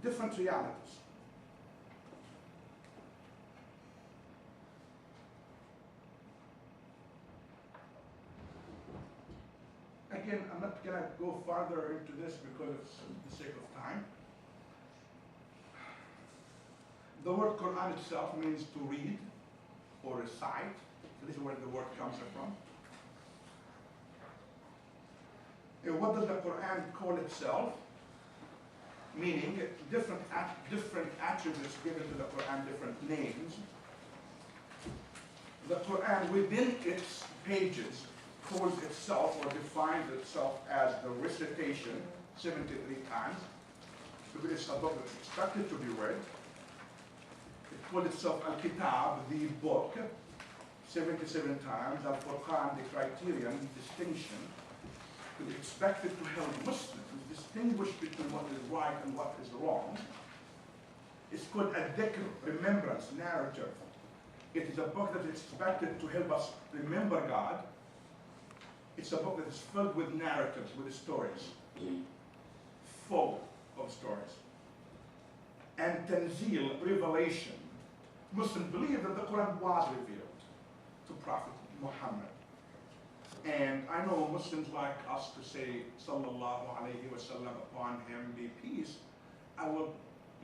different realities. Again, I'm not going to go farther into this because it's for the sake of time. The word Qur'an itself means to read or recite. So this is where the word comes from. And what does the Qur'an call itself? Meaning different attributes given to the Qur'an, different names. The Qur'an within its pages calls itself or defines itself as the recitation 73 times, because it's a book that's expected to be read. It calls itself Al-Kitab, the book, 77 times. Al-Furqan, the criterion, distinction. It's expected to help Muslims distinguish between what is right and what is wrong. It's called Ad-Dhikr, remembrance, narrative. It is a book that is expected to help us remember God. It's a book that is filled with narratives, with stories, full of stories. And Tanzil, revelation. Muslims believe that the Quran was revealed to Prophet Muhammad. And I know Muslims like us to say, Sallallahu Alaihi Wasallam, upon him be peace. I will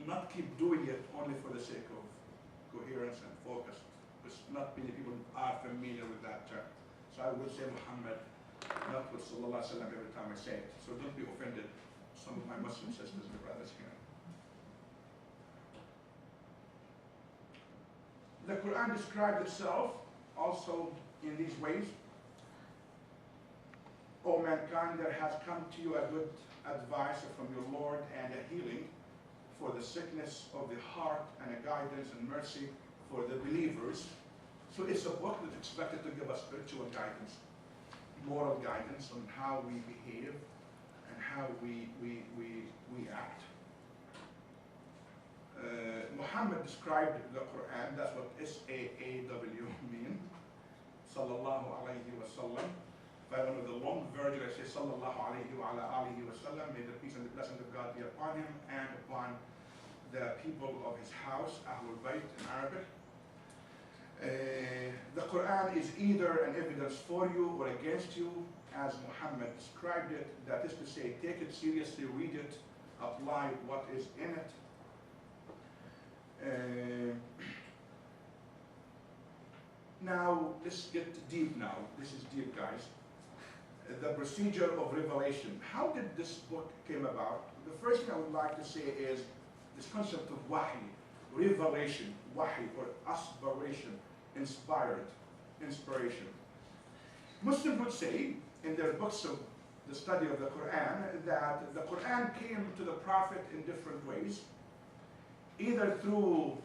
not keep doing it only for the sake of coherence and focus, because not many people are familiar with that term. So I will say Muhammad, not with Sallallahu Alaihi Wasallam every time I say it. So don't be offended, some of my Muslim sisters and brothers here. The Quran describes itself also in these ways. O mankind, there has come to you a good advice from your Lord and a healing for the sickness of the heart and a guidance and mercy for the believers. So it's a book that's expected to give us spiritual guidance, moral guidance on how we behave and how we act. Muhammad described the Quran, that's what S-A-A-W means, Sallallahu Alaihi Wasallam. If I want the long version, I say Sallallahu Alaihi wa ala alihi wa sallam, may the peace and the blessing of God be upon him and upon the people of his house, Ahlul Bayt in Arabic. The Quran is either an evidence for you or against you, as Muhammad described it. That is to say, take it seriously, read it, apply what is in it. Now, let's get deep now. This is deep, guys. The procedure of revelation. How did this book came about? The first thing I would like to say is this concept of wahi, revelation, wahi, or aspiration, inspiration. Muslims would say in their books of the study of the Quran that the Quran came to the Prophet in different ways, either through,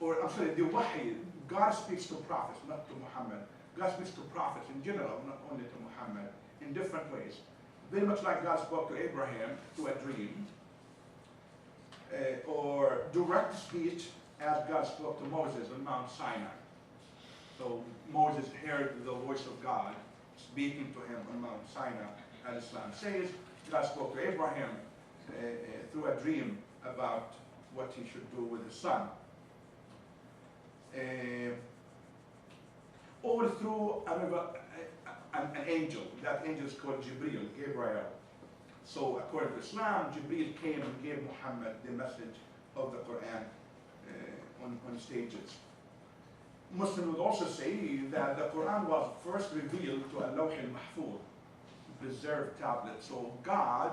or I'm sorry, the wahi, God speaks to prophets, not to Muhammad. God speaks to prophets in general, not only to Muhammad, in different ways. Very much like God spoke to Abraham through a dream, or direct speech as God spoke to Moses on Mount Sinai. So Moses heard the voice of God speaking to him on Mount Sinai, as Islam says. God spoke to Abraham through a dream about what he should do with his son. Or through an angel. That angel is called Gabriel. So according to Islam, Jibril came and gave Muhammad the message of the Quran on stages. Muslims would also say that the Quran was first revealed to a Lawh al-Mahfuz, preserved tablet. So God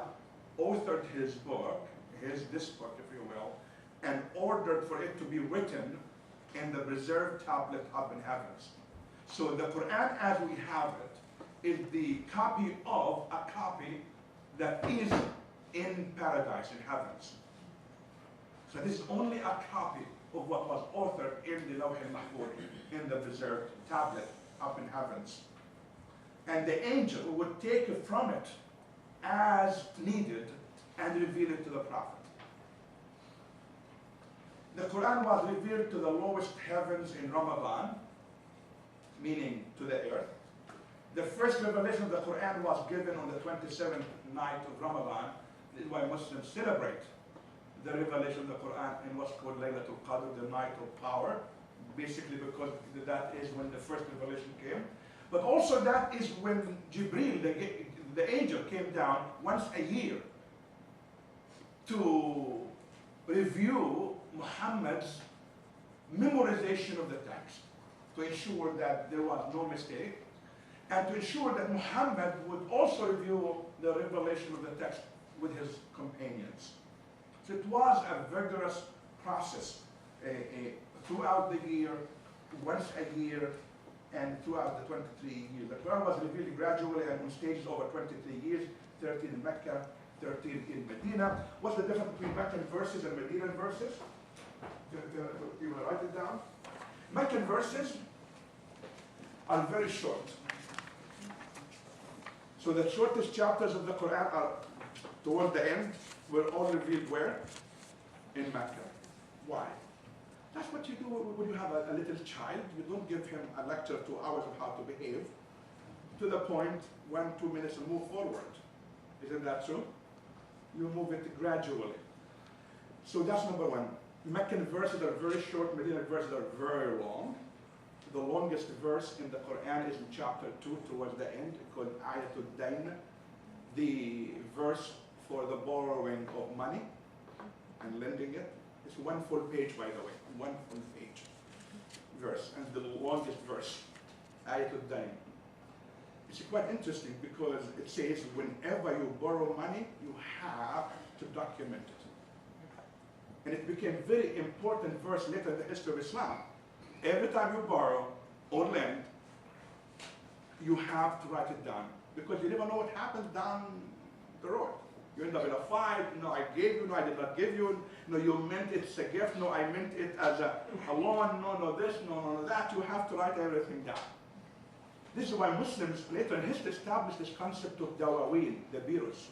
authored his book, this book, if you will, and ordered for it to be written in the preserved tablet up in heavens. So the Quran as we have it is the copy of a copy that is in paradise, in heavens. So this is only a copy of what was authored in the Lawh al-Mahfuz, in the preserved tablet up in heavens. And the angel would take it from it as needed and reveal it to the Prophet. The Quran was revealed to the lowest heavens in Ramadan, meaning to the earth. The first revelation of the Quran was given on the 27th night of Ramadan. This is why Muslims celebrate the revelation of the Quran in what's called Laylatul Qadr, the night of power, basically because that is when the first revelation came. But also that is when Jibreel, the angel, came down once a year to review Muhammad's memorization of the text, to ensure that there was no mistake, and to ensure that Muhammad would also review the revelation of the text with his companions. So it was a vigorous process throughout the year, once a year, and throughout the 23 years. The Quran was revealed gradually and on stages over 23 years, 13 in Mecca, 13 in Medina. What's the difference between Meccan verses and Medinan verses? You will write it down. Meccan verses are very short. So the shortest chapters of the Quran are toward the end, were all revealed where? In Mecca. Why? That's what you do when you have a little child. You don't give him a lecture 2 hours of how to behave. To the point, 1-2 minutes and move forward. Isn't that true? You move it gradually. So that's number one. Meccan verses are very short, Medina verses are very long. The longest verse in the Quran is in chapter 2 towards the end, called Ayatul Dayn, the verse for the borrowing of money and lending it. It's one full page, by the way, one full page verse, and the longest verse, Ayatul Dayn. It's quite interesting because it says whenever you borrow money, you have to document it. And it became a very important verse later in the history of Islam. Every time you borrow or lend, you have to write it down because you never know what happens down the road. You end up in a fight. No, I gave you. No, I did not give you. No, you meant it's a gift. No, I meant it as a loan. No, this. No, that. You have to write everything down. This is why Muslims later in history established this concept of dawaween, the bureaus,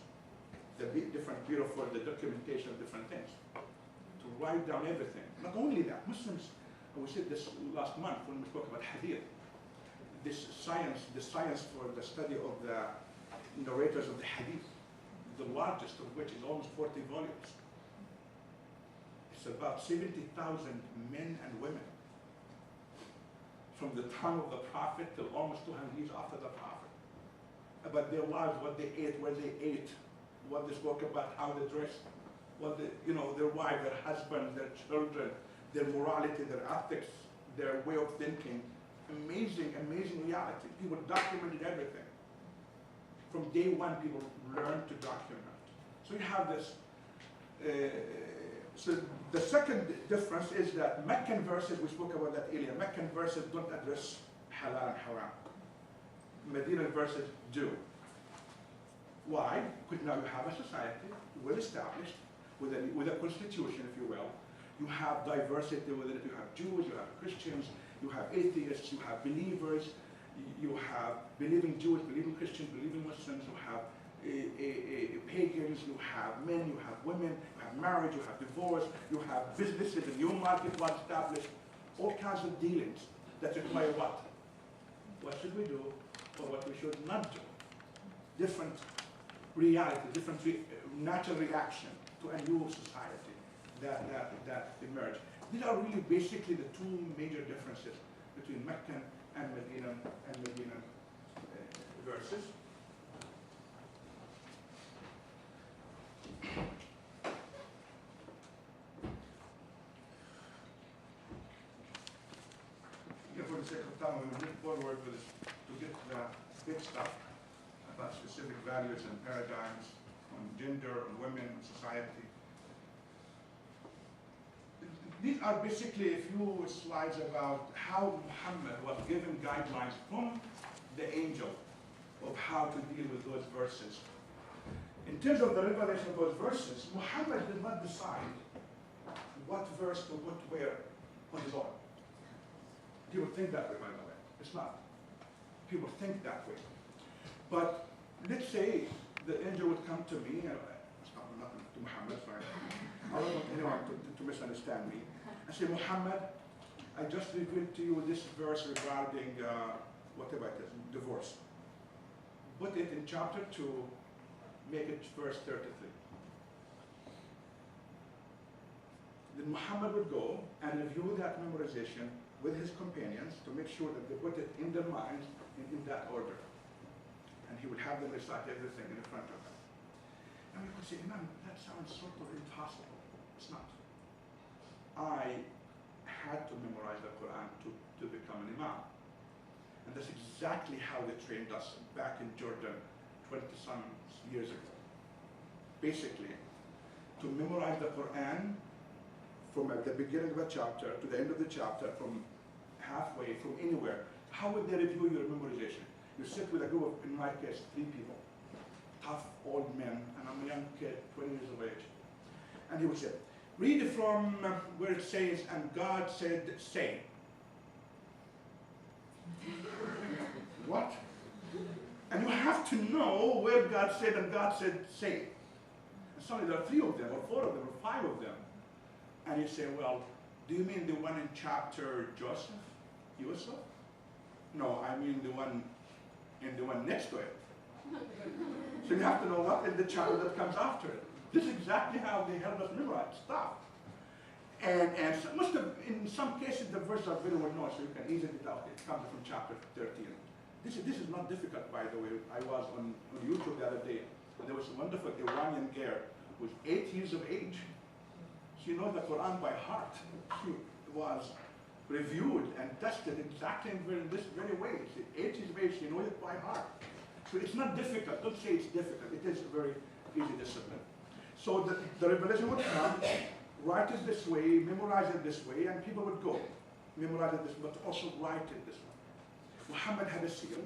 the different bureau for the documentation of different things, to write down everything. Not only that, Muslims, we said this last month when we spoke about hadith, this science, the science for the study of the narrators of the hadith, the largest of which is almost 40 volumes. It's about 70,000 men and women from the time of the Prophet till almost 200 years after the Prophet. About their lives, what they ate, where they ate, what they spoke about, how they dressed, what they, their wife, their husband, their children, their morality, their ethics, their way of thinking. Amazing, amazing reality. People documented everything. From day one, people learned to document. So you have this. So the second difference is that Meccan verses, we spoke about that earlier, Meccan verses don't address halal and haram. Medinan verses do. Why? Because now you have a society well established with a constitution, if you will. You have diversity within it. You have Jews, you have Christians, you have atheists, you have believers, you have believing Jews, believing Christians, believing Muslims, you have pagans, you have men, you have women, you have marriage, you have divorce, you have businesses, a new market was established, all kinds of dealings that require what? What should we do or what we should not do? Different reality, different natural reaction to a new society that emerged. These are really basically the two major differences between Meccan and Medinan verses. For the sake of time, we will move forward with this to get the big stuff about specific values and paradigms on gender, on women, on society. These are basically a few slides about how Muhammad was given guidelines from the angel of how to deal with those verses. In terms of the revelation of those verses, Muhammad did not decide what verse to put where on his own. People think that way, by the way. It's not. People think that way. But let's say the angel would come to me, it's not nothing to Muhammad, so I don't want anyone to misunderstand me. I say, Muhammad, I just revealed to you this verse regarding whatever it is, divorce. Put it in chapter 2, make it verse 33. Then Muhammad would go and review that memorization with his companions to make sure that they put it in their minds in that order. And he would have them recite everything in front of them. And we would say, Imam, that sounds sort of impossible. It's not. I had to memorize the Quran to become an Imam. And that's exactly how they trained us back in Jordan 20-some years ago. Basically, to memorize the Quran from at the beginning of a chapter to the end of the chapter, from halfway, from anywhere. How would they review your memorization? You sit with a group of, in my case, 3 people, tough old men, and I'm a young kid, 20 years of age. And he would say, read from where it says, and God said, say. What? And you have to know where God said and God said, say. And suddenly there are 3 of them, or 4 of them, or 5 of them. And you say, well, do you mean the one in chapter Joseph? Yusuf? No, I mean the one in the one next to it. So you have to know what is the chapter that comes after it. This is exactly how they help us memorize stuff. And so in some cases, the verses are very well known, so you can easily tell it comes from chapter 13. This is not difficult, by the way. I was on YouTube the other day, and there was a wonderful Iranian girl who was 8 years of age. She knows the Quran by heart. She was reviewed and tested exactly in this very way. She's 8 years of age, she knows it by heart. So it's not difficult. Don't say it's difficult. It is a very easy discipline. So the revelation would come, write it this way, memorize it this way, and people would go. Memorize it this way, but also write it this way. Muhammad had a seal,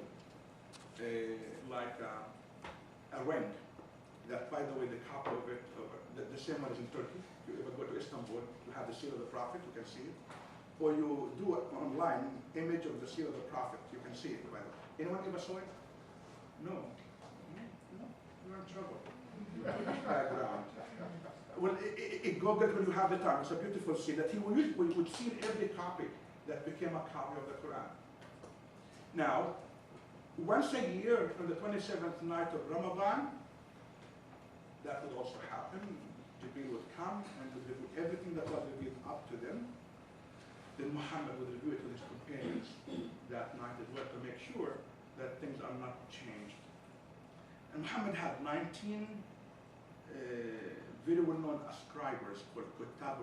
like a ring, that, by the way, the copy of it, the same one is in Turkey. If you ever go to Istanbul, you have the seal of the Prophet, you can see it. Or you do it online, image of the seal of the Prophet, you can see it, by the way. Anyone ever saw it? No. No? You're in trouble. Background. Well, Google it when you have the time. It's a beautiful seal that he would seal every copy that became a copy of the Quran. Now, once a year on the 27th night of Ramadan, that would also happen. Jibreel would come and would review everything that was revealed up to them. Then Muhammad would review it with his companions that night as well to make sure that things are not changed. And Muhammad had 19 very well-known ascribers called pbuh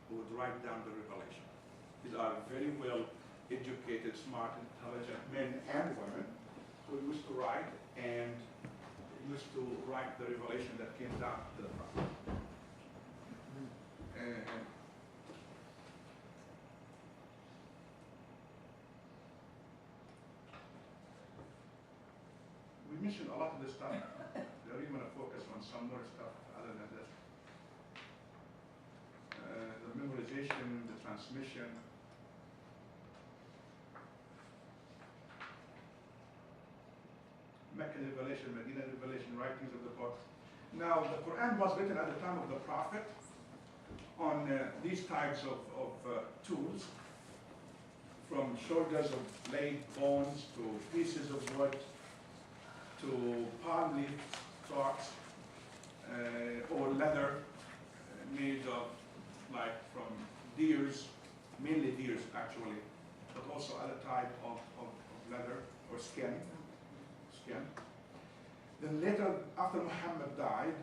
who would write down the revelation. These are very well-educated, smart, intelligent men and women who used to write and used to write the revelation that came down to the Prophet. We mentioned a lot of this stuff. I really want to focus on some more stuff other than this. The memorization, the transmission. Meccan revelation, Medina revelation, writings of the book. Now, the Quran was written at the time of the Prophet on these types of tools, from shoulders of laid bones to pieces of wood to palm leaf stalks or leather made of, like, from deers, mainly deers actually, but also other type of leather or skin. Then later, after Muhammad died,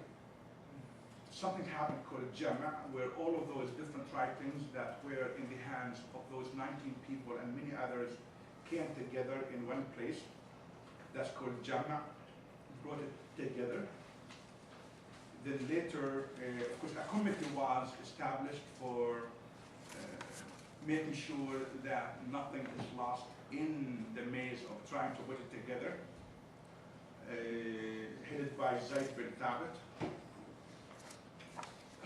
something happened called Jama', where all of those different writings that were in the hands of those 19 people and many others came together in one place. That's called Jama', brought it together. Then later, of course, a committee was established for making sure that nothing is lost in the maze of trying to put it together. Headed by Zayd bin Thabit,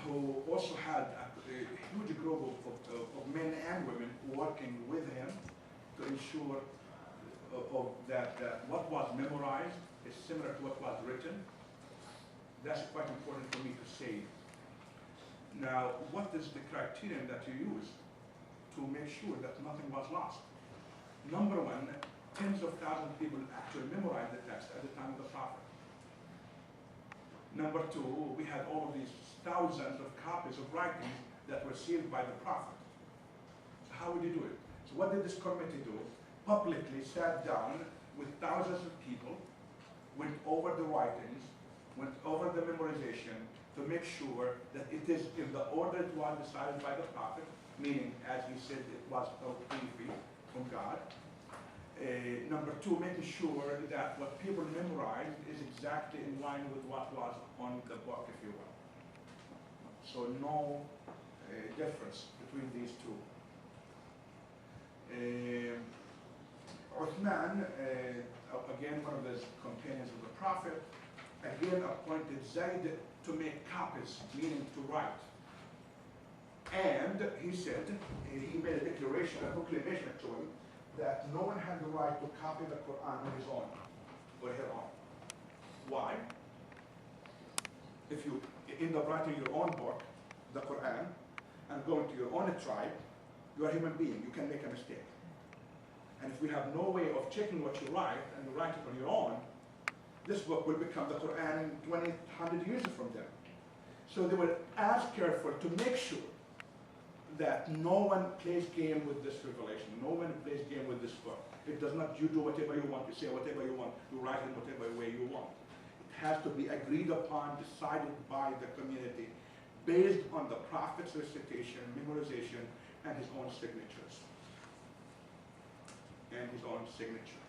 who also had a huge group of men and women working with him to ensure that what was memorized is similar to what was written. That's quite important for me to say. Now, what is the criterion that you use to make sure that nothing was lost? Number one, tens of thousands of people actually memorized the text at the time of the Prophet. Number two, we had all of these thousands of copies of writings that were sealed by the Prophet. So how would you do it? So what did this committee do? Publicly sat down with thousands of people, went over the writings, went over the memorization to make sure that it is in the order it was decided by the Prophet, meaning, as he said, it was tawqefi from God. Number two, making sure that what people memorize is exactly in line with what was on the book, if you will. So no difference between these two. Uthman, again one of the companions of the Prophet, again appointed Zayd to make copies, meaning to write. And he said, he made a declaration, a proclamation to him, that no one had the right to copy the Qur'an on his own or her own. Why? If you end up writing your own book, the Qur'an, and going to your own tribe, you are a human being, you can make a mistake. And if we have no way of checking what you write, and you write it on your own, this book will become the Qur'an in 20, 100 years from then. So they were as careful to make sure that no one plays game with this revelation, no one plays game with this book. It does not, you do whatever you want, you say whatever you want, you write in whatever way you want. It has to be agreed upon, decided by the community, based on the Prophet's recitation, memorization, and his own signatures. And his own signature.